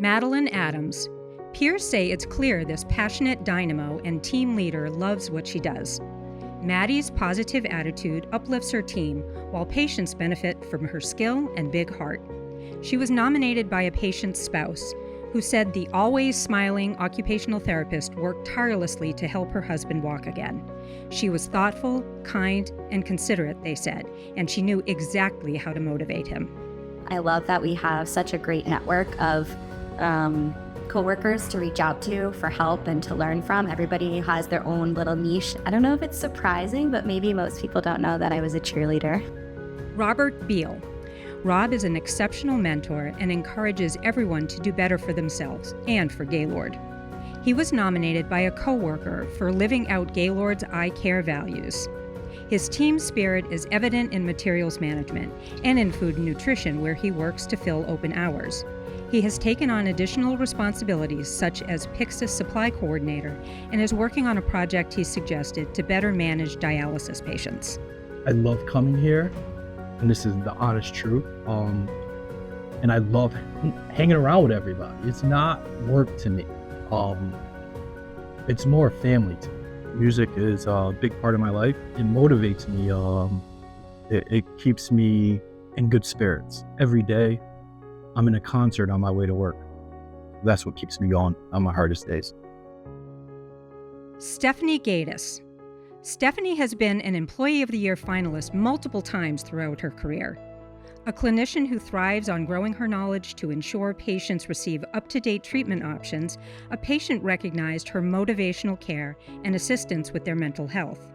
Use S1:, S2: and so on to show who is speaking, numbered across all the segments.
S1: Madeline Adams. Peers say it's clear this passionate dynamo and team leader loves what she does. Maddie's positive attitude uplifts her team, while patients benefit from her skill and big heart. She was nominated by a patient's spouse, who said the always smiling occupational therapist worked tirelessly to help her husband walk again. She was thoughtful, kind, and considerate, they said, and she knew exactly how to motivate him.
S2: I love that we have such a great network of coworkers to reach out to for help and to learn from. Everybody has their own little niche. I don't know if it's surprising, but maybe most people don't know that I was a cheerleader.
S1: Robert Beal. Rob is an exceptional mentor and encourages everyone to do better for themselves and for Gaylord. He was nominated by a coworker for living out Gaylord's eye care values. His team spirit is evident in materials management and in food and nutrition, where he works to fill open hours. He has taken on additional responsibilities such as Pyxis supply coordinator and is working on a project he suggested to better manage dialysis patients.
S3: I love coming here, and this is the honest truth. And I love hanging around with everybody. It's not work to me. It's more family to me. Music is a big part of my life. It motivates me. It keeps me in good spirits. Every day, I'm in a concert on my way to work. That's what keeps me going on my hardest days.
S1: Stephanie Gaydis. Stephanie has been an Employee of the Year finalist multiple times throughout her career. A clinician who thrives on growing her knowledge to ensure patients receive up-to-date treatment options, a patient recognized her motivational care and assistance with their mental health.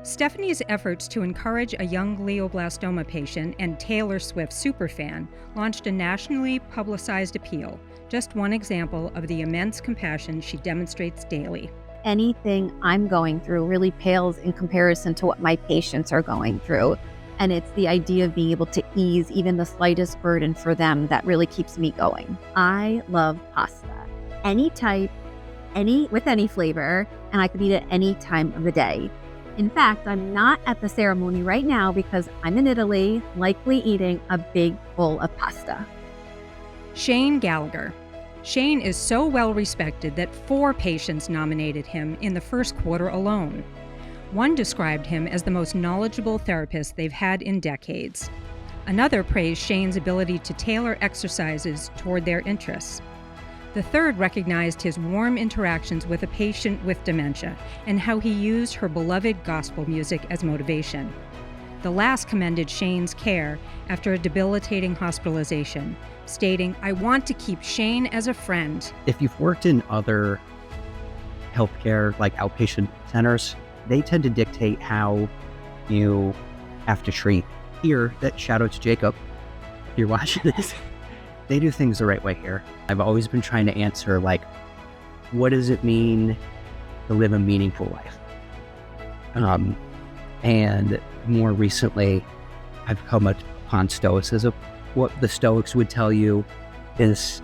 S1: Stephanie's efforts to encourage a young glioblastoma patient and Taylor Swift superfan launched a nationally publicized appeal, just one example of the immense compassion she demonstrates daily.
S2: Anything I'm going through really pales in comparison to what my patients are going through. And it's the idea of being able to ease even the slightest burden for them that really keeps me going. I love pasta. Any type, with any flavor, and I could eat it any time of the day. In fact, I'm not at the ceremony right now because I'm in Italy, likely eating a big bowl of pasta.
S1: Shane Gallagher. Shane is so well respected that 4 patients nominated him in the first quarter alone. One described him as the most knowledgeable therapist they've had in decades. Another praised Shane's ability to tailor exercises toward their interests. The third recognized his warm interactions with a patient with dementia and how he used her beloved gospel music as motivation. The last commended Shane's care after a debilitating hospitalization, stating, "I want to keep Shane as a friend."
S4: If you've worked in other healthcare, like outpatient centers, they tend to dictate how you have to treat. Here, that shout out to Jacob, if you're watching this, they do things the right way here. I've always been trying to answer, like, what does it mean to live a meaningful life? And more recently, I've come upon Stoicism. What the Stoics would tell you is,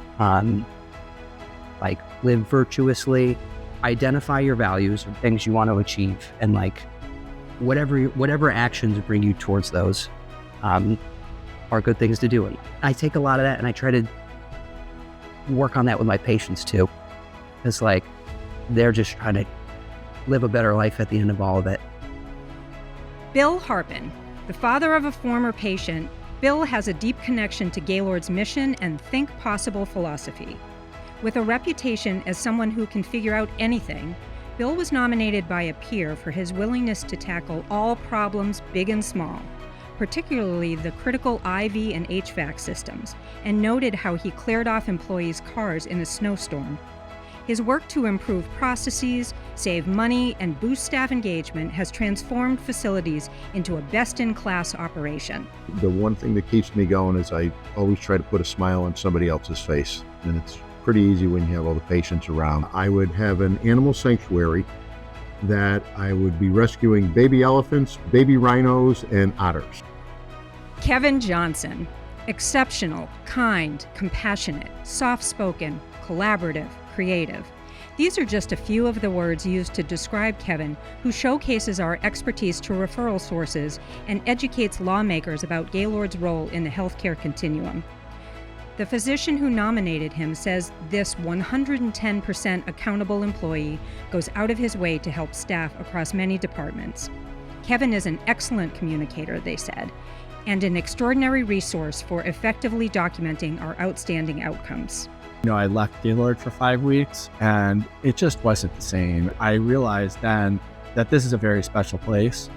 S4: like, live virtuously, identify your values and things you want to achieve, and like whatever actions bring you towards those are good things to do. And I take a lot of that and I try to work on that with my patients too. It's like they're just trying to live a better life at the end of all of it.
S1: Bill Harpin. The father of a former patient, Bill has a deep connection to Gaylord's mission and Think Possible philosophy. With a reputation as someone who can figure out anything, Bill was nominated by a peer for his willingness to tackle all problems, big and small, particularly the critical IV and HVAC systems, and noted how he cleared off employees' cars in a snowstorm. His work to improve processes, save money, and boost staff engagement has transformed facilities into a best-in-class operation.
S5: The one thing that keeps me going is I always try to put a smile on somebody else's face, and it's pretty easy when you have all the patients around. I would have an animal sanctuary that I would be rescuing baby elephants, baby rhinos, and otters.
S1: Kevin Johnson. Exceptional, kind, compassionate, soft-spoken, collaborative, creative. These are just a few of the words used to describe Kevin, who showcases our expertise to referral sources and educates lawmakers about Gaylord's role in the healthcare continuum. The physician who nominated him says this 110% accountable employee goes out of his way to help staff across many departments. Kevin is an excellent communicator, they said, and an extraordinary resource for effectively documenting our outstanding outcomes.
S6: I left Gaylord for 5 weeks and it just wasn't the same. I realized then that this is a very special place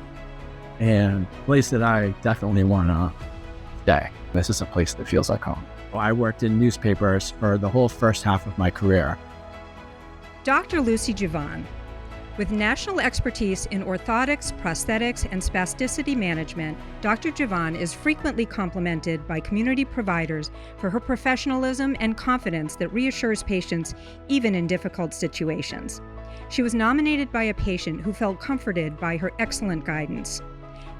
S6: and a place that I definitely want to stay. This is a place that feels like home. I worked in newspapers for the whole first half of my career.
S1: Dr. Lucy Javan. With national expertise in orthotics, prosthetics, and spasticity management, Dr. Javan is frequently complimented by community providers for her professionalism and confidence that reassures patients even in difficult situations. She was nominated by a patient who felt comforted by her excellent guidance.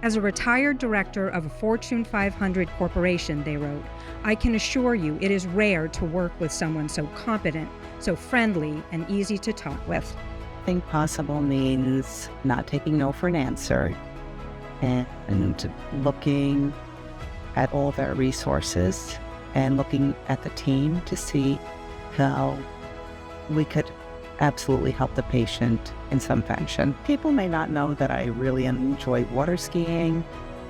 S1: As a retired director of a Fortune 500 corporation, they wrote, "I can assure you it is rare to work with someone so competent, so friendly, and easy to talk with."
S7: Think possible means not taking no for an answer and looking at all of our resources and looking at the team to see how we could absolutely help the patient in some fashion. People may not know that I really enjoy water skiing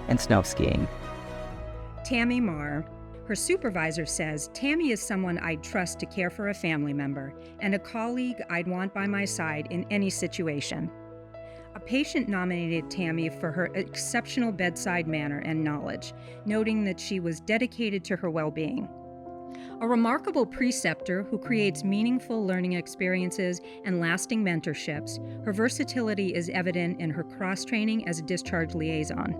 S7: and snow skiing.
S1: Tammy Marr. Her supervisor says Tammy is someone I'd trust to care for a family member and a colleague I'd want by my side in any situation. A patient nominated Tammy for her exceptional bedside manner and knowledge, noting that she was dedicated to her well-being. A remarkable preceptor who creates meaningful learning experiences and lasting mentorships, her versatility is evident in her cross-training as a discharge liaison.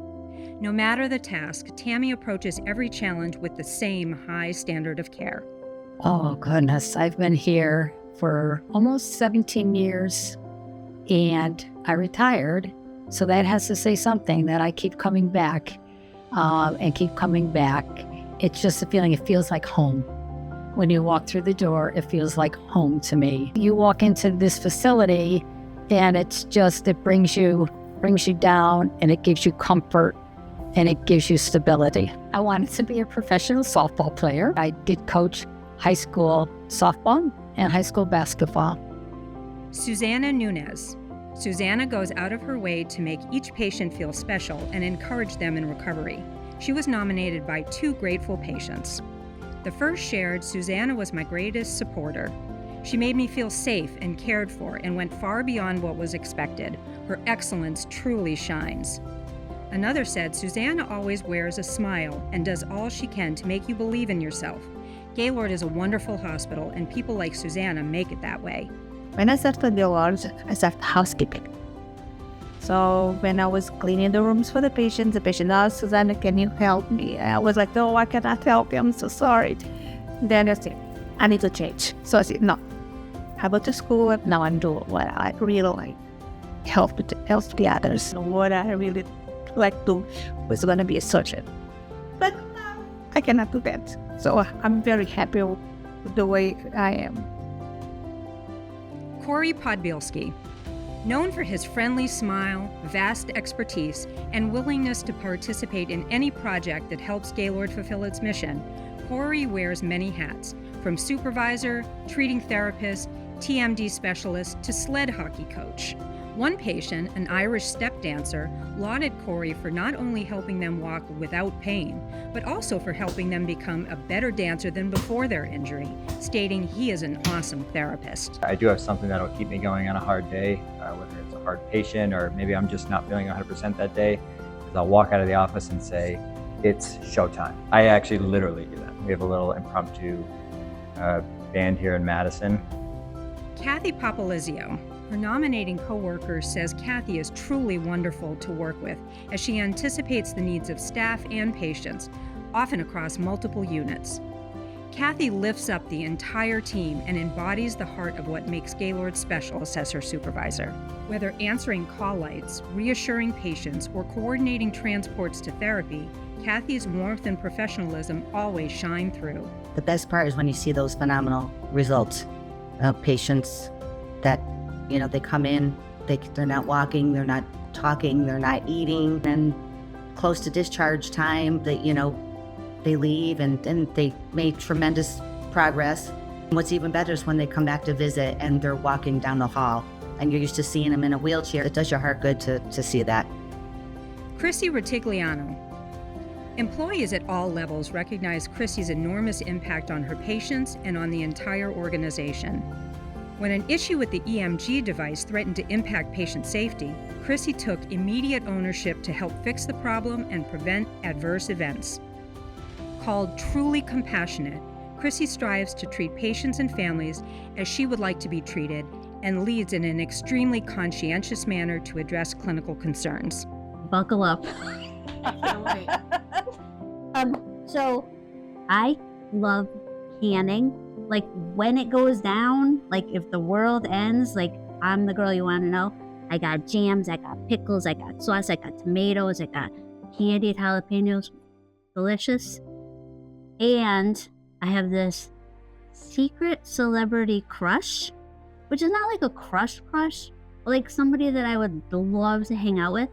S1: No matter the task, Tammy approaches every challenge with the same high standard of care.
S8: Oh, goodness. I've been here for almost 17 years and I retired. So that has to say something that I keep coming back and keep coming back. It's just a feeling, it feels like home. When you walk through the door, it feels like home to me. You walk into this facility and it's just, it brings you down and it gives you comfort. And it gives you stability. I wanted to be a professional softball player. I did coach high school softball and high school basketball.
S1: Susanna Nunez. Susanna goes out of her way to make each patient feel special and encourage them in recovery. She was nominated by 2 grateful patients. The first shared, Susanna was my greatest supporter. She made me feel safe and cared for and went far beyond what was expected. Her excellence truly shines. Another said, Susanna always wears a smile and does all she can to make you believe in yourself. Gaylord is a wonderful hospital, and people like Susanna make it that way.
S9: When I started Gaylord, I started housekeeping. So when I was cleaning the rooms for the patient asked, Susanna, can you help me? I was like, no, I cannot help you. I'm so sorry. Then I said, I need to change. So I said, no. I go to school, and now I'm doing what I really like. Help the others. What I really like to was going to be a surgeon. But I cannot do that. So I'm very happy with the way I am.
S1: Corey Podbielski. Known for his friendly smile, vast expertise, and willingness to participate in any project that helps Gaylord fulfill its mission, Corey wears many hats, from supervisor, treating therapist, TMD specialist, to sled hockey coach. One patient, an Irish step dancer, lauded Corey for not only helping them walk without pain, but also for helping them become a better dancer than before their injury, stating he is an awesome therapist.
S10: I do have something that'll keep me going on a hard day, whether it's a hard patient or maybe I'm just not feeling 100% that day, is I'll walk out of the office and say, it's showtime. I actually literally do that. We have a little impromptu band here in Madison.
S1: Kathy Papalizio. Her nominating coworker says Kathy is truly wonderful to work with as she anticipates the needs of staff and patients, often across multiple units. Kathy lifts up the entire team and embodies the heart of what makes Gaylord special, says her supervisor. Whether answering call lights, reassuring patients, or coordinating transports to therapy, Kathy's warmth and professionalism always shine through.
S11: The best part is when you see those phenomenal results of patients that they come in, they're not walking, they're not talking, they're not eating, and close to discharge time, they leave and they made tremendous progress. What's even better is when they come back to visit and they're walking down the hall and you're used to seeing them in a wheelchair. It does your heart good to see that.
S1: Chrissy Retigliano. Employees at all levels recognize Chrissy's enormous impact on her patients and on the entire organization. When an issue with the EMG device threatened to impact patient safety, Chrissy took immediate ownership to help fix the problem and prevent adverse events. Called truly compassionate, Chrissy strives to treat patients and families as she would like to be treated and leads in an extremely conscientious manner to address clinical concerns.
S2: Buckle up. So I love canning. Like when it goes down, like if the world ends, like I'm the girl you want to know. I got jams, I got pickles, I got sauce, I got tomatoes, I got candied jalapenos. Delicious. And I have this secret celebrity crush, which is not like a crush, but like somebody that I would love to hang out with.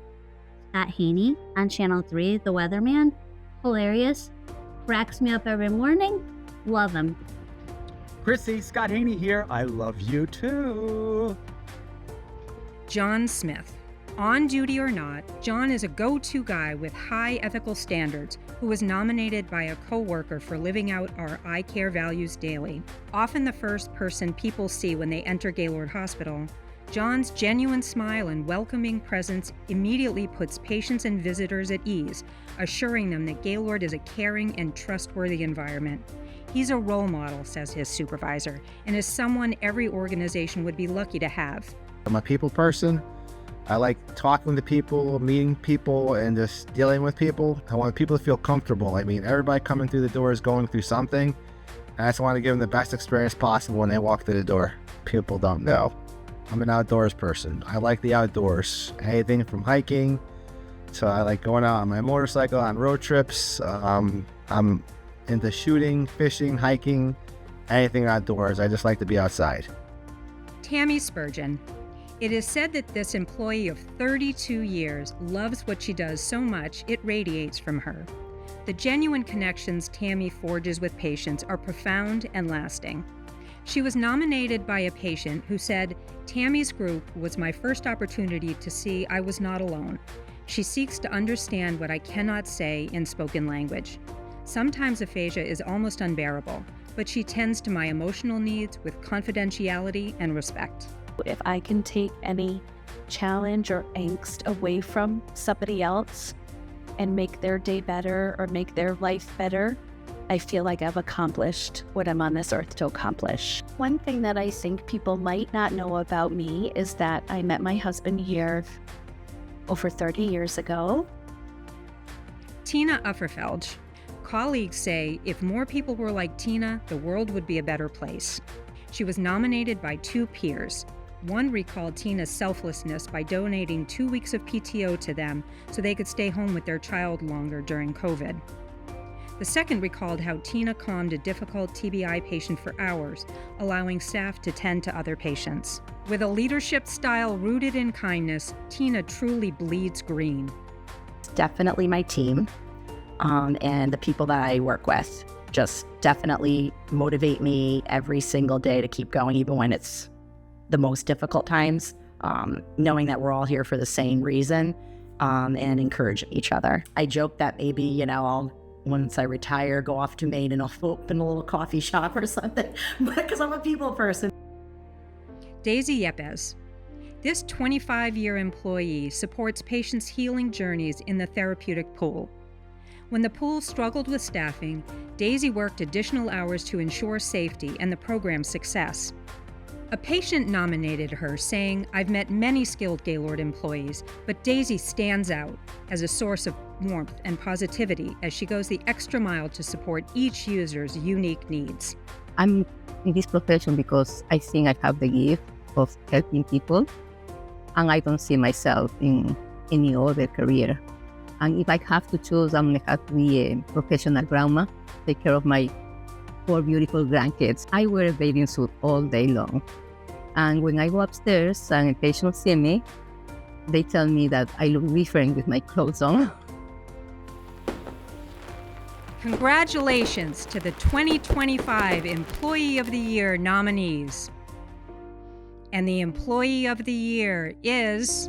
S2: Scott Haney on Channel 3, the weatherman. Hilarious. Cracks me up every morning. Love him.
S12: Chrissy, Scott Haney here. I love you too.
S1: John Smith. On duty or not, John is a go-to guy with high ethical standards who was nominated by a coworker for living out our eye care values daily. Often the first person people see when they enter Gaylord Hospital, John's genuine smile and welcoming presence immediately puts patients and visitors at ease, assuring them that Gaylord is a caring and trustworthy environment. He's a role model, says his supervisor, and is someone every organization would be lucky to have.
S13: I'm a people person. I like talking to people, meeting people, and just dealing with people. I want people to feel comfortable. I mean, everybody coming through the door is going through something. I just want to give them the best experience possible when they walk through the door. People don't know. I'm an outdoors person. I like the outdoors. Anything from hiking. So I like going out on my motorcycle on road trips. I'm into shooting, fishing, hiking, anything outdoors. I just like to be outside.
S1: Tammy Spurgeon. It is said that this employee of 32 years loves what she does so much it radiates from her. The genuine connections Tammy forges with patients are profound and lasting. She was nominated by a patient who said, "Tammy's group was my first opportunity to see I was not alone. She seeks to understand what I cannot say in spoken language. Sometimes aphasia is almost unbearable, but she tends to my emotional needs with confidentiality and respect."
S14: If I can take any challenge or angst away from somebody else and make their day better or make their life better, I feel like I've accomplished what I'm on this earth to accomplish. One thing that I think people might not know about me is that I met my husband here over 30 years ago.
S1: Tina Ufferfilge. Colleagues say if more people were like Tina, the world would be a better place. She was nominated by two peers. One recalled Tina's selflessness by donating 2 weeks of PTO to them so they could stay home with their child longer during COVID. The second recalled how Tina calmed a difficult TBI patient for hours, allowing staff to tend to other patients. With a leadership style rooted in kindness, Tina truly bleeds green.
S15: It's definitely my team, and the people that I work with just definitely motivate me every single day to keep going, even when it's the most difficult times, knowing that we're all here for the same reason, and encouraging each other. I joke that maybe, I'll, once I retire, go off to Maine and I'll open a little coffee shop or something, because I'm a people person.
S1: Daisy Yepes. This 25-year employee supports patients' healing journeys in the therapeutic pool. When the pool struggled with staffing, Daisy worked additional hours to ensure safety and the program's success. A patient nominated her, saying, "I've met many skilled Gaylord employees, but Daisy stands out as a source of warmth and positivity as she goes the extra mile to support each user's unique needs."
S2: I'm in this profession because I think I have the gift of helping people, and I don't see myself in any other career. And if I have to choose, I'm going to have to be a professional grandma, take care of my 4 beautiful grandkids. I wear a bathing suit all day long. And when I go upstairs and patients see me, they tell me that I look different with my clothes on.
S1: Congratulations to the 2025 Employee of the Year nominees. And the Employee of the Year is